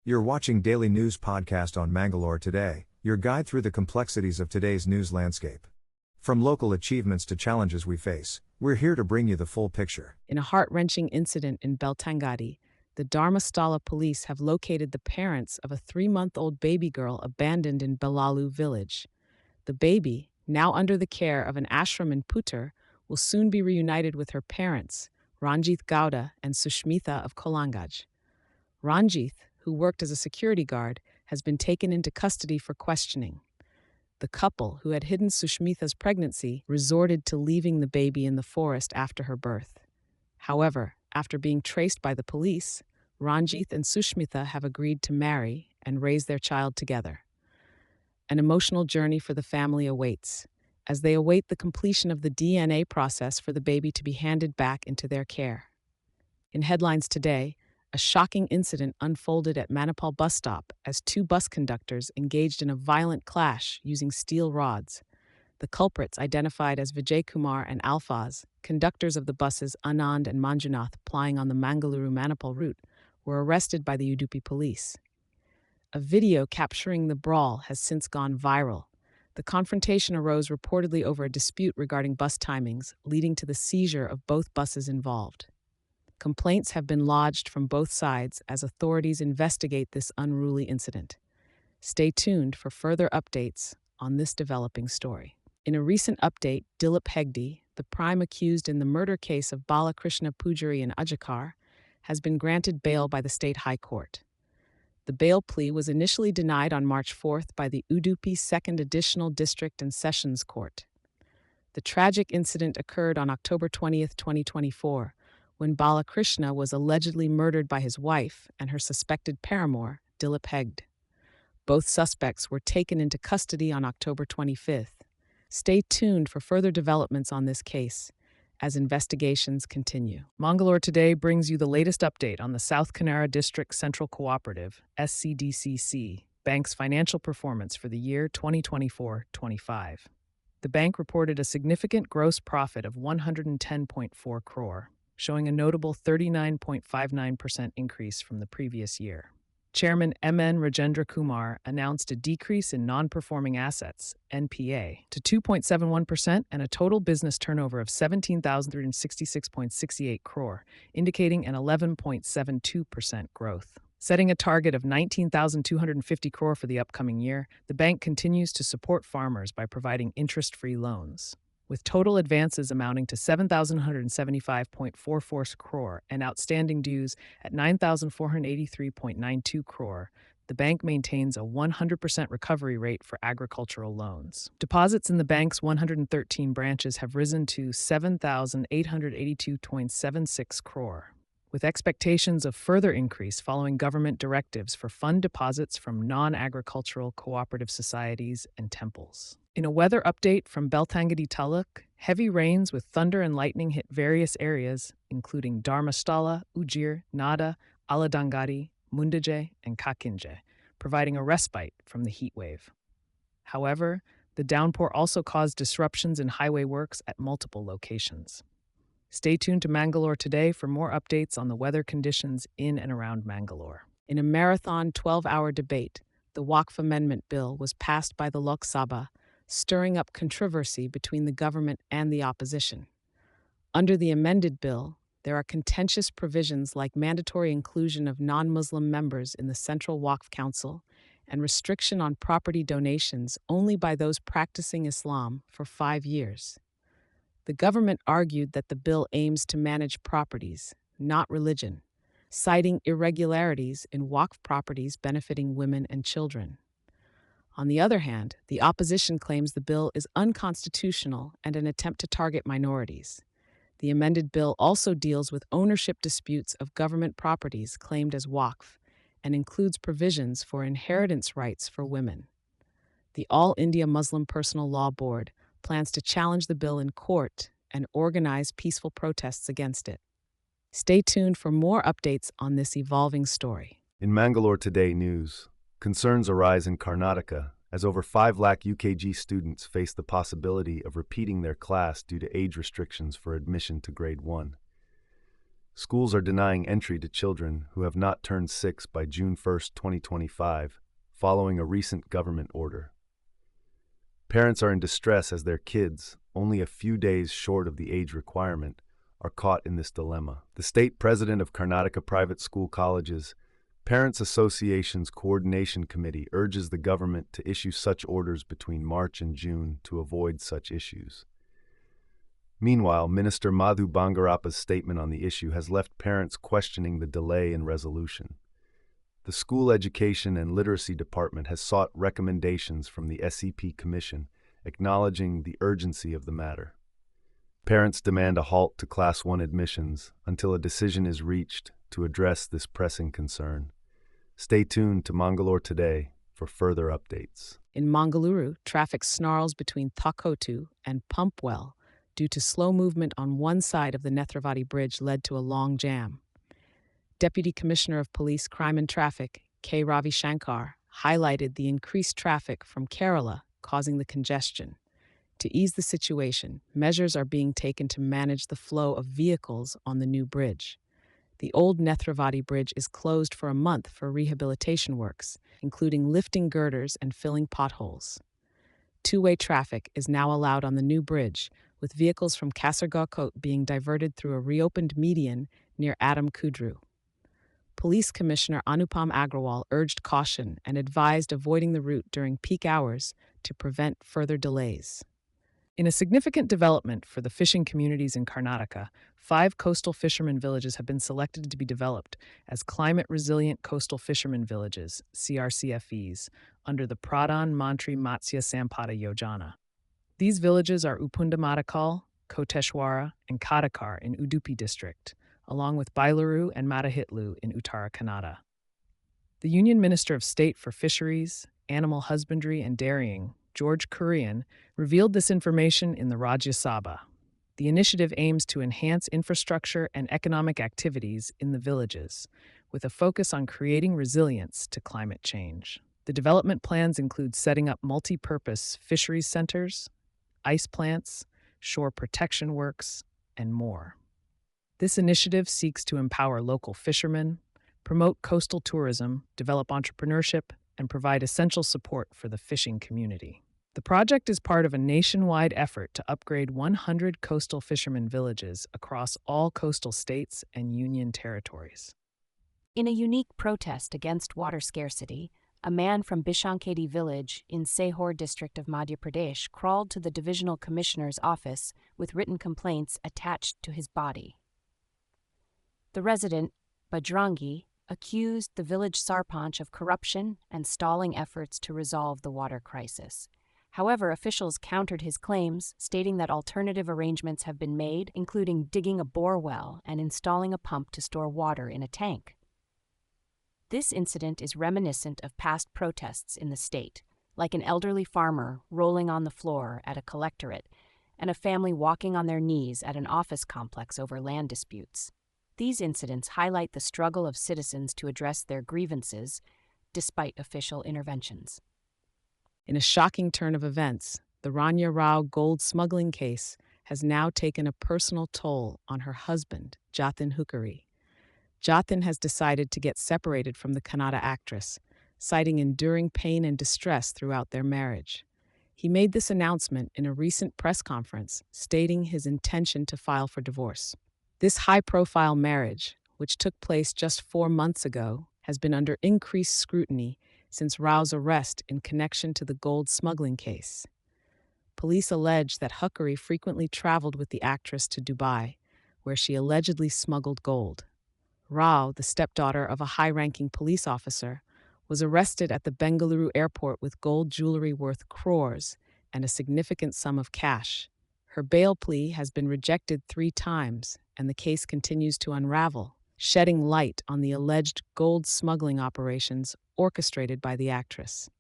You're watching Daily News Podcast on Mangalore Today, your guide through the complexities of today's news landscape. From local achievements to challenges we face, we're here to bring you the full picture. In a heart-wrenching incident in Beltangadi, the Dharmasthala police have located the parents of a 3-month-old baby girl abandoned in Belalu village. The baby, now under the care of an ashram in Puttur, will soon be reunited with her parents, Ranjith Gowda and Sushmitha of Kolangaj. Ranjith, who worked as a security guard, has been taken into custody for questioning. The couple, who had hidden Sushmitha's pregnancy, resorted to leaving the baby in the forest after her birth. However, after being traced by the police, Ranjith and Sushmitha have agreed to marry and raise their child together. An emotional journey for the family awaits, as they await the completion of the DNA process for the baby to be handed back into their care. In headlines today, a shocking incident unfolded at Manipal bus stop as 2 bus conductors engaged in a violent clash using steel rods. The culprits, identified as Vijay Kumar and Alfaz, conductors of the buses Anand and Manjunath plying on the Mangaluru-Manipal route, were arrested by the Udupi police. A video capturing the brawl has since gone viral. The confrontation arose reportedly over a dispute regarding bus timings, leading to the seizure of both buses involved. Complaints have been lodged from both sides as authorities investigate this unruly incident. Stay tuned for further updates on this developing story. In a recent update, Dilip Hegde, the prime accused in the murder case of Balakrishna Pujari in Ajakar, has been granted bail by the State High Court. The bail plea was initially denied on March 4th by the Udupi 2nd Additional District and Sessions Court. The tragic incident occurred on October 20th, 2024, when Balakrishna was allegedly murdered by his wife and her suspected paramour, Dilip Hegde. Both suspects were taken into custody on October 25th. Stay tuned for further developments on this case as investigations continue. Mangalore Today brings you the latest update on the South Kannara District Central Cooperative, SCDCC, bank's financial performance for the year 2024-25. The bank reported a significant gross profit of 110.4 crore, showing a notable 39.59% increase from the previous year. Chairman M.N. Rajendra Kumar announced a decrease in non-performing assets, NPA, to 2.71% and a total business turnover of 17,366.68 crore, indicating an 11.72% growth. Setting a target of 19,250 crore for the upcoming year, the bank continues to support farmers by providing interest-free loans. With total advances amounting to 7,175.44 crore and outstanding dues at 9,483.92 crore, the bank maintains a 100% recovery rate for agricultural loans. Deposits in the bank's 113 branches have risen to 7,882.76 crore, with expectations of further increase following government directives for fund deposits from non-agricultural cooperative societies and temples. In a weather update from Beltangadi Taluk, heavy rains with thunder and lightning hit various areas, including Dharmasthala, Ujir, Nada, Aladangadi, Mundaje, and Kakinje, providing a respite from the heat wave. However, the downpour also caused disruptions in highway works at multiple locations. Stay tuned to Mangalore Today for more updates on the weather conditions in and around Mangalore. In a marathon 12-hour debate, the Waqf Amendment Bill was passed by the Lok Sabha, stirring up controversy between the government and the opposition. Under the amended bill, there are contentious provisions like mandatory inclusion of non-Muslim members in the Central Waqf Council and restriction on property donations only by those practicing Islam for 5 years. The government argued that the bill aims to manage properties, not religion, citing irregularities in Waqf properties benefiting women and children. On the other hand, the opposition claims the bill is unconstitutional and an attempt to target minorities. The amended bill also deals with ownership disputes of government properties claimed as Waqf and includes provisions for inheritance rights for women. The All India Muslim Personal Law Board plans to challenge the bill in court and organize peaceful protests against it. Stay tuned for more updates on this evolving story. In Mangalore Today news, concerns arise in Karnataka as over 5 lakh UKG students face the possibility of repeating their class due to age restrictions for admission to Grade 1. Schools are denying entry to children who have not turned 6 by June 1, 2025, following a recent government order. Parents are in distress as their kids, only a few days short of the age requirement, are caught in this dilemma. The state president of Karnataka Private School Colleges Parents Association's Coordination Committee urges the government to issue such orders between March and June to avoid such issues. Meanwhile, Minister Madhu Bangarappa's statement on the issue has left parents questioning the delay in resolution. The School Education and Literacy Department has sought recommendations from the SEP Commission, acknowledging the urgency of the matter. Parents demand a halt to Class 1 admissions until a decision is reached to address this pressing concern. Stay tuned to Mangalore Today for further updates. In Mangalore, traffic snarls between Thakotu and Pumpwell due to slow movement on one side of the Netravati Bridge led to a long jam. Deputy Commissioner of Police, Crime and Traffic, K. Ravi Shankar, highlighted the increased traffic from Kerala causing the congestion. To ease the situation, measures are being taken to manage the flow of vehicles on the new bridge. The old Netravati Bridge is closed for a month for rehabilitation works, including lifting girders and filling potholes. Two-way traffic is now allowed on the new bridge, with vehicles from Kasaragod being diverted through a reopened median near Adam Kudru. Police Commissioner Anupam Agrawal urged caution and advised avoiding the route during peak hours to prevent further delays. In a significant development for the fishing communities in Karnataka, 5 coastal fishermen villages have been selected to be developed as climate-resilient coastal fishermen villages, CRCFVs, under the Pradhan Mantri Matsya Sampada Yojana. These villages are Upundamatakal, Koteshwara, and Kadakar in Udupi district, along with Bailuru and Madahitlu in Uttara Kannada. The Union Minister of State for Fisheries, Animal Husbandry and Dairying, George Kurian, revealed this information in the Rajya Sabha. The initiative aims to enhance infrastructure and economic activities in the villages, with a focus on creating resilience to climate change. The development plans include setting up multi-purpose fisheries centers, ice plants, shore protection works, and more. This initiative seeks to empower local fishermen, promote coastal tourism, develop entrepreneurship, and provide essential support for the fishing community. The project is part of a nationwide effort to upgrade 100 coastal fishermen villages across all coastal states and union territories. In a unique protest against water scarcity, a man from Bishankedi village in Sehor district of Madhya Pradesh crawled to the divisional commissioner's office with written complaints attached to his body. The resident, Bajrangi, accused the village sarpanch of corruption and stalling efforts to resolve the water crisis. However, officials countered his claims, stating that alternative arrangements have been made, including digging a bore well and installing a pump to store water in a tank. This incident is reminiscent of past protests in the state, like an elderly farmer rolling on the floor at a collectorate and a family walking on their knees at an office complex over land disputes. These incidents highlight the struggle of citizens to address their grievances, despite official interventions. In a shocking turn of events, the Rania Rao gold smuggling case has now taken a personal toll on her husband, Jatin Hukari. Jatin has decided to get separated from the Kannada actress, citing enduring pain and distress throughout their marriage. He made this announcement in a recent press conference, stating his intention to file for divorce. This high-profile marriage, which took place just 4 months ago, has been under increased scrutiny since Rao's arrest in connection to the gold smuggling case. Police allege that Hukari frequently traveled with the actress to Dubai, where she allegedly smuggled gold. Rao, the stepdaughter of a high-ranking police officer, was arrested at the Bengaluru airport with gold jewelry worth crores and a significant sum of cash. Her bail plea has been rejected 3 times, and the case continues to unravel, shedding light on the alleged gold smuggling operations orchestrated by the actress.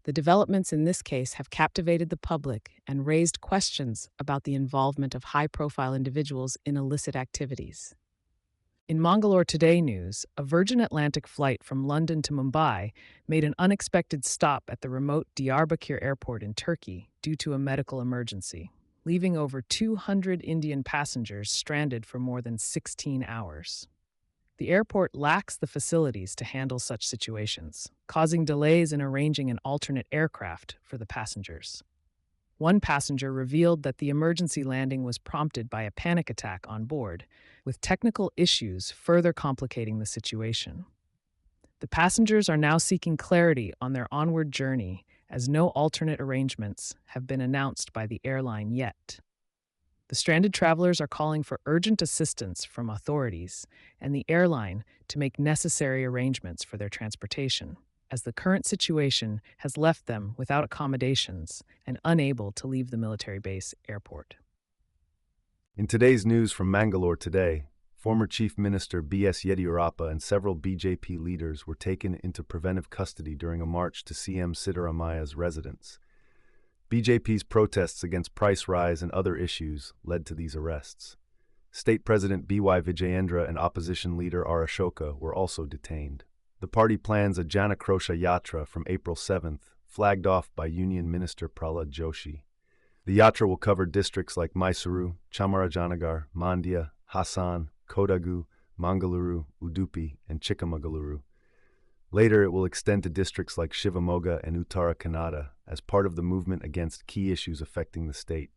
The developments in this case have captivated the public and raised questions about the involvement of high-profile individuals in illicit activities. In Mangalore Today news, a Virgin Atlantic flight from London to Mumbai made an unexpected stop at the remote Diyarbakir airport in Turkey due to a medical emergency. leaving over 200 Indian passengers stranded for more than 16 hours. The airport lacks the facilities to handle such situations, causing delays in arranging an alternate aircraft for the passengers. One passenger revealed that the emergency landing was prompted by a panic attack on board, with technical issues further complicating the situation. The passengers are now seeking clarity on their onward journey, as no alternate arrangements have been announced by the airline yet. The stranded travelers are calling for urgent assistance from authorities and the airline to make necessary arrangements for their transportation, as the current situation has left them without accommodations and unable to leave the military base airport. In today's news from Mangalore today, former Chief Minister B.S. Yediyurappa and several BJP leaders were taken into preventive custody during a march to CM Siddaramaya's residence. BJP's protests against price rise and other issues led to these arrests. State President B.Y. Vijayendra and opposition leader R. Ashoka were also detained. The party plans a Janakrosha Yatra from April 7th, flagged off by Union Minister Prahlad Joshi. The yatra will cover districts like Mysuru, Chamarajanagar, Mandya, Hassan, Kodagu, Mangaluru, Udupi, and Chikamagaluru. Later, it will extend to districts like Shivamogga and Uttara Kannada as part of the movement against key issues affecting the state.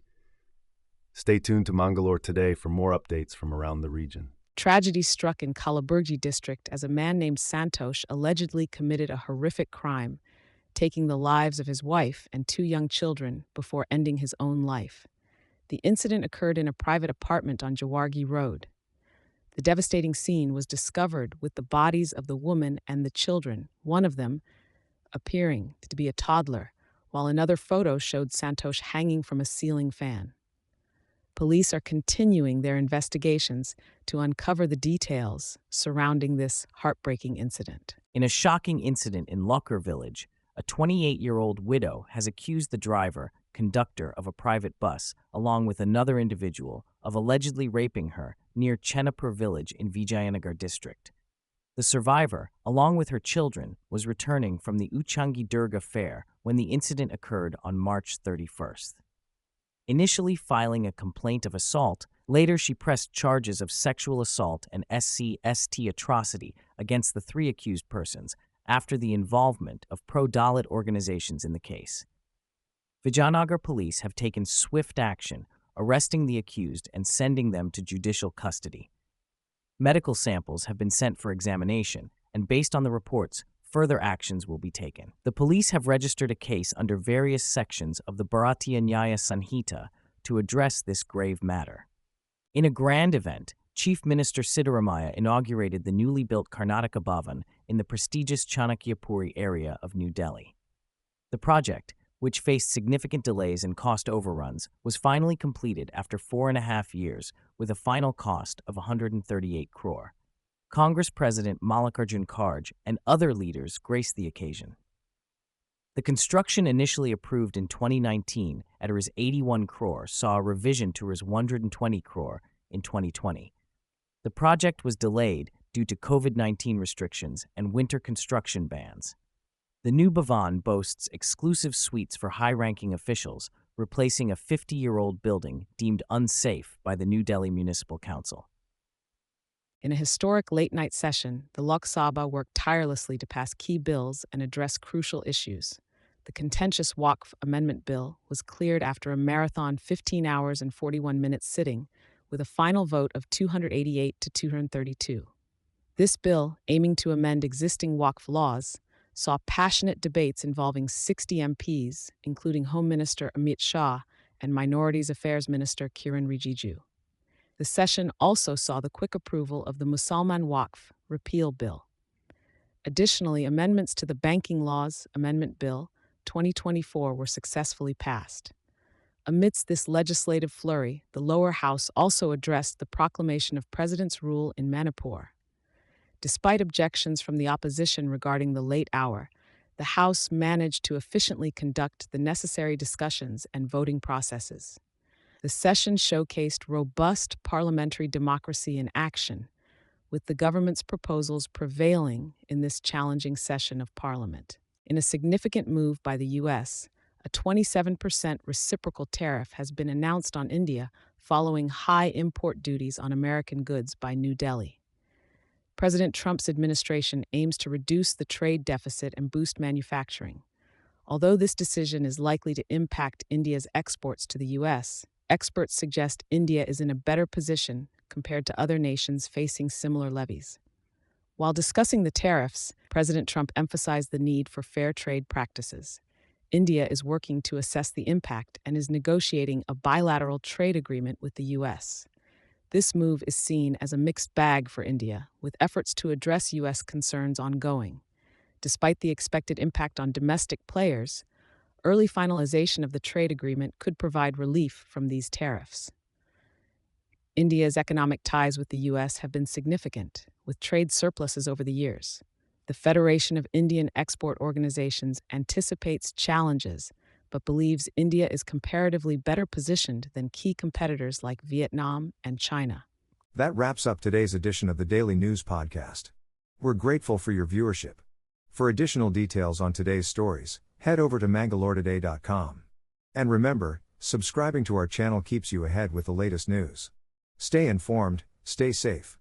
Stay tuned to Mangalore today for more updates from around the region. Tragedy struck in Kalaburgi district as a man named Santosh allegedly committed a horrific crime, taking the lives of his wife and 2 young children before ending his own life. The incident occurred in a private apartment on Jawargi Road. The devastating scene was discovered with the bodies of the woman and the children, one of them appearing to be a toddler, while another photo showed Santosh hanging from a ceiling fan. Police are continuing their investigations to uncover the details surrounding this heartbreaking incident. In a shocking incident in Locker Village, a 28-year-old widow has accused the driver, conductor of a private bus, along with another individual, of allegedly raping her near Chenapur village in Vijayanagar district. The survivor, along with her children, was returning from the Uchangi Durga fair when the incident occurred on March 31st. Initially filing a complaint of assault, later she pressed charges of sexual assault and SC/ST atrocity against the 3 accused persons after the involvement of pro-Dalit organizations in the case. Vijayanagar police have taken swift action, arresting the accused and sending them to judicial custody. Medical samples have been sent for examination, and based on the reports, further actions will be taken. The police have registered a case under various sections of the Bharatiya Nyaya Sanhita to address this grave matter. In a grand event, Chief Minister Siddaramaiah inaugurated the newly built Karnataka Bhavan in the prestigious Chanakyapuri area of New Delhi. The project, which faced significant delays and cost overruns, was finally completed after 4.5 years with a final cost of 138 crore. Congress President Mallikarjun Kharge and other leaders graced the occasion. The construction, initially approved in 2019 at Rs 81 crore, saw a revision to Rs 120 crore in 2020. The project was delayed due to COVID-19 restrictions and winter construction bans. The new Bhavan boasts exclusive suites for high-ranking officials, replacing a 50-year-old building deemed unsafe by the New Delhi Municipal Council. In a historic late-night session, the Lok Sabha worked tirelessly to pass key bills and address crucial issues. The contentious Waqf Amendment Bill was cleared after a marathon 15 hours and 41 minutes sitting, with a final vote of 288 to 232. This bill, aiming to amend existing Waqf laws, saw passionate debates involving 60 MPs, including Home Minister Amit Shah and Minorities Affairs Minister Kiran Rijiju. The session also saw the quick approval of the Musalman Waqf Repeal Bill. Additionally, amendments to the Banking Laws Amendment Bill 2024 were successfully passed. Amidst this legislative flurry, the lower house also addressed the proclamation of President's rule in Manipur. Despite objections from the opposition regarding the late hour, the House managed to efficiently conduct the necessary discussions and voting processes. The session showcased robust parliamentary democracy in action, with the government's proposals prevailing in this challenging session of Parliament. In a significant move by the U.S., A 27% reciprocal tariff has been announced on India following high import duties on American goods by New Delhi. President Trump's administration aims to reduce the trade deficit and boost manufacturing. Although this decision is likely to impact India's exports to the U.S., experts suggest India is in a better position compared to other nations facing similar levies. While discussing the tariffs, President Trump emphasized the need for fair trade practices. India is working to assess the impact and is negotiating a bilateral trade agreement with the U.S. This move is seen as a mixed bag for India, with efforts to address U.S. concerns ongoing. Despite the expected impact on domestic players, early finalization of the trade agreement could provide relief from these tariffs. India's economic ties with the U.S. have been significant, with trade surpluses over the years. The Federation of Indian Export Organizations anticipates challenges, but believes India is comparatively better positioned than key competitors like Vietnam and China. That wraps up today's edition of the Daily News Podcast. We're grateful for your viewership. For additional details on today's stories, head over to mangaloretoday.com. And remember, subscribing to our channel keeps you ahead with the latest news. Stay informed, stay safe.